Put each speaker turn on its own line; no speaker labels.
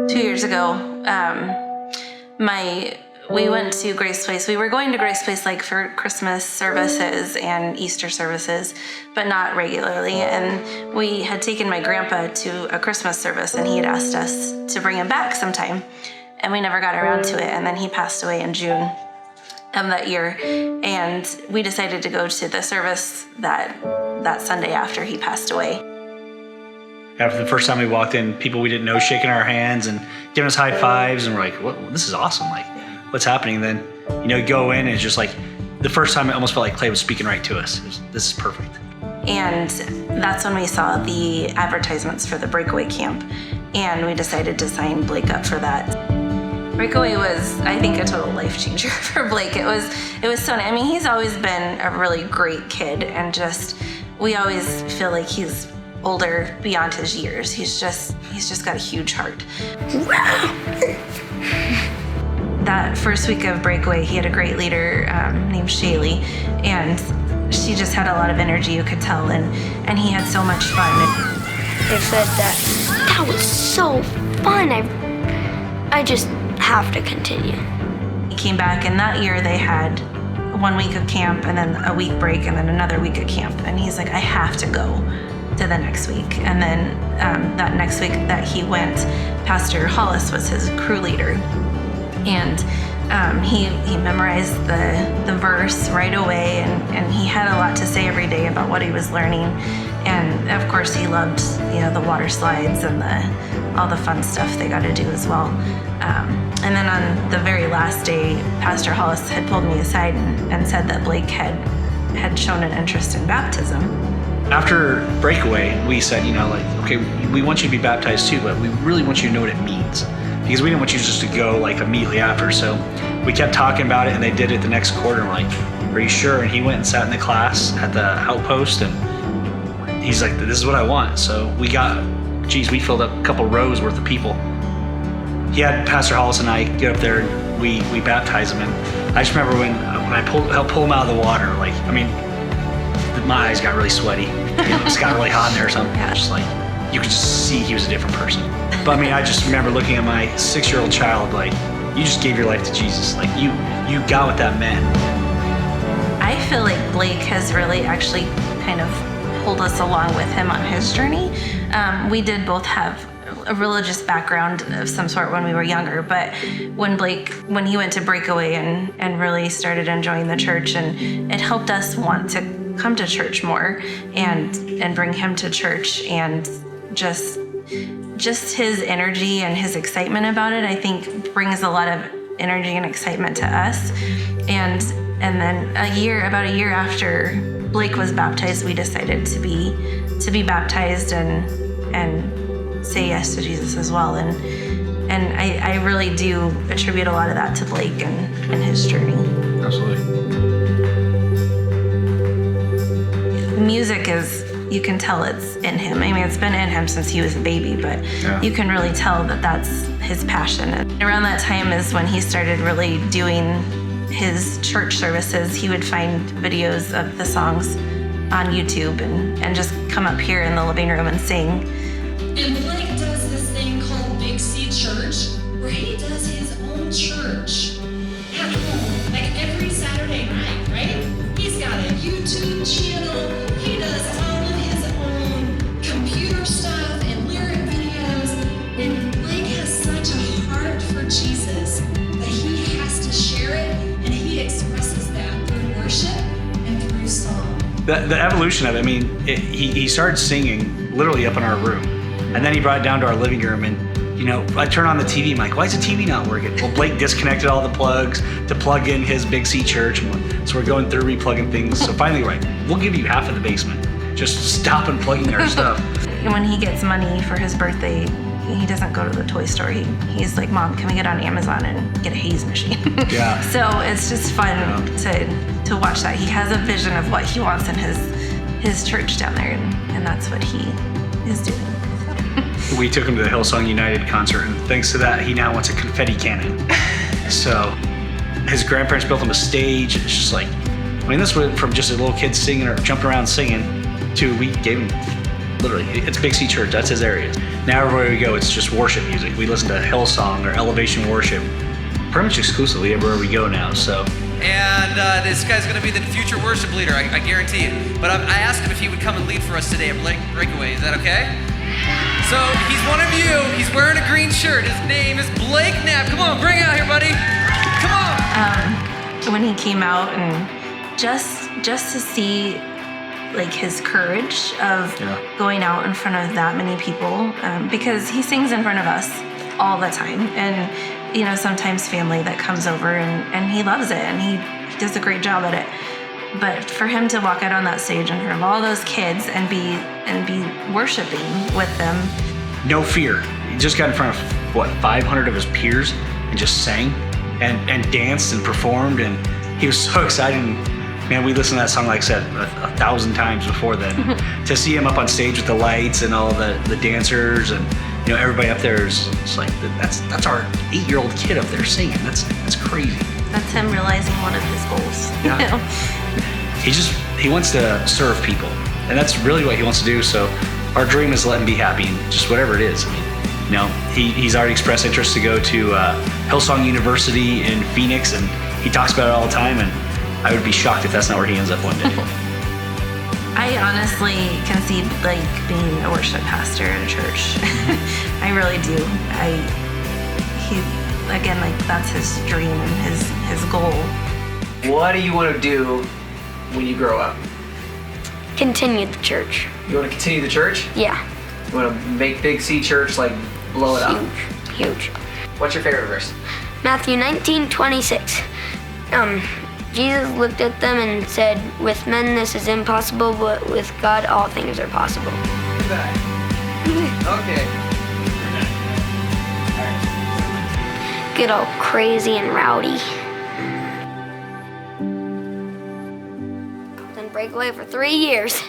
2 years ago, we went to Grace Place. We were going to Grace Place like for Christmas services and Easter services, but not regularly. And we had taken my grandpa to a Christmas service, and he had asked us to bring him back sometime, and we never got around to it. And then he passed away in June of that year, and we decided to go to the service that Sunday after he passed away.
After the first time we walked in, people we didn't know shaking our hands and giving us high fives, and we're like, "What? This is awesome! Like, what's happening?" And then, you go in, and it's just like the first time it almost felt like Clay was speaking right to us. This is perfect.
And that's when we saw the advertisements for the Breakaway Camp, and we decided to sign Blake up for that. Breakaway was, I think, a total life changer for Blake. It was so. I mean, he's always been a really great kid, and we always feel like he's older beyond his years. He's just got a huge heart.
Wow.
That first week of Breakaway, he had a great leader named Shaylee, and she just had a lot of energy, you could tell, and he had so much fun.
They said that was so fun. I just have to continue.
He came back, and that year they had 1 week of camp and then a week break and then another week of camp, and he's like, I have to go to the next week. And then that next week that he went, Pastor Hollis was his crew leader, and he memorized the verse right away, and he had a lot to say every day about what he was learning. And of course he loved the water slides and all the fun stuff they got to do as well. And then on the very last day, Pastor Hollis had pulled me aside and said that Blake had shown an interest in baptism.
After Breakaway, we said, okay, we want you to be baptized too, but we really want you to know what it means, because we didn't want you just to go like immediately after. So we kept talking about it, and they did it the next quarter. And we're like, are you sure? And he went and sat in the class at the outpost, and he's like, this is what I want. So we filled up a couple rows worth of people. He had Pastor Hollis and I get up there, and we baptized him. And I just remember when I helped pull him out of the water, my eyes got really sweaty. It just got really hot in there or something.
Yeah.
Just you could just see he was a different person. But I just remember looking at my 6-year-old child, you just gave your life to Jesus. You got what that meant.
I feel like Blake has really actually kind of pulled us along with him on his journey. We did both have a religious background of some sort when we were younger, but when he went to Breakaway and really started enjoying the church, and it helped us want to come to church more and bring him to church, and just his energy and his excitement about it, I think, brings a lot of energy and excitement to us. And then about a year after Blake was baptized, we decided to be baptized and say yes to Jesus as well. And I really do attribute a lot of that to Blake and his journey.
Absolutely.
Music you can tell it's in him. I mean, it's been in him since he was a baby, but You can really tell that that's his passion. And around that time is when he started really doing his church services. He would find videos of the songs on YouTube and just come up here in the living room and sing.
And Blake does this thing called Big C Church, where he does his own church at home, every Saturday night, right? He's got a YouTube channel. He does all of his own computer stuff and lyric videos. And Blake has such a heart for Jesus that he has to share it, and he expresses that through worship and through song.
The evolution of it, he started singing literally up in our room, and then he brought it down to our living room, and I turn on the TV, I'm like, why is the TV not working? Well, Blake disconnected all the plugs to plug in his Big C church, so we're going through replugging things. So finally, we'll give you half of the basement. Just stop unplugging our stuff.
When he gets money for his birthday, he doesn't go to the toy store. He's like, Mom, can we get on Amazon and get a haze machine?
Yeah.
So it's just fun to watch that. He has a vision of what he wants in his church down there, and that's what he is doing.
We took him to the Hillsong United concert, and thanks to that, he now wants a confetti cannon. So his grandparents built him a stage. It's just this went from just a little kid singing or jumping around singing to we gave him, literally, it's Big C Church, that's his area. Now everywhere we go, it's just worship music. We listen to Hillsong or Elevation Worship pretty much exclusively everywhere we go now. So.
And this guy's going to be the future worship leader, I guarantee it. But I asked him if he would come and lead for us today at Breakaway. Is that okay? So he's one of you. He's wearing a green shirt. His name is Blake Knapp. Come on, bring it out here, buddy. Come on.
When he came out, and just to see like his courage of going out in front of that many people, because he sings in front of us all the time, and sometimes family that comes over, and he loves it, and he does a great job at it. But for him to walk out on that stage in front of all those kids and be worshiping with them,
no fear. He just got in front of 500 of his peers and just sang and danced and performed, and he was so excited. And, man, we listened to that song, like I said, 1,000 times before then. To see him up on stage with the lights and all the dancers and everybody up there is like, that's our 8-year-old kid up there singing. That's crazy.
That's him realizing one of his goals.
Yeah. He wants to serve people, and that's really what he wants to do. So our dream is let him be happy, and just whatever it is. I mean, he's already expressed interest to go to Hillsong University in Phoenix, and he talks about it all the time. And I would be shocked if that's not where he ends up one day.
I honestly can see Blake being a worship pastor at a church. I really do. That's his dream and his goal.
What do you want to do when you grow up?
Continue the church.
You want to continue the church?
Yeah.
You want to make Big C Church, like, blow it up?
Huge.
What's your favorite verse?
Matthew 19:26. Jesus looked at them and said, "With men this is impossible, but with God all things are possible."
Okay.
Get all crazy and rowdy. Then Breakaway for 3 years.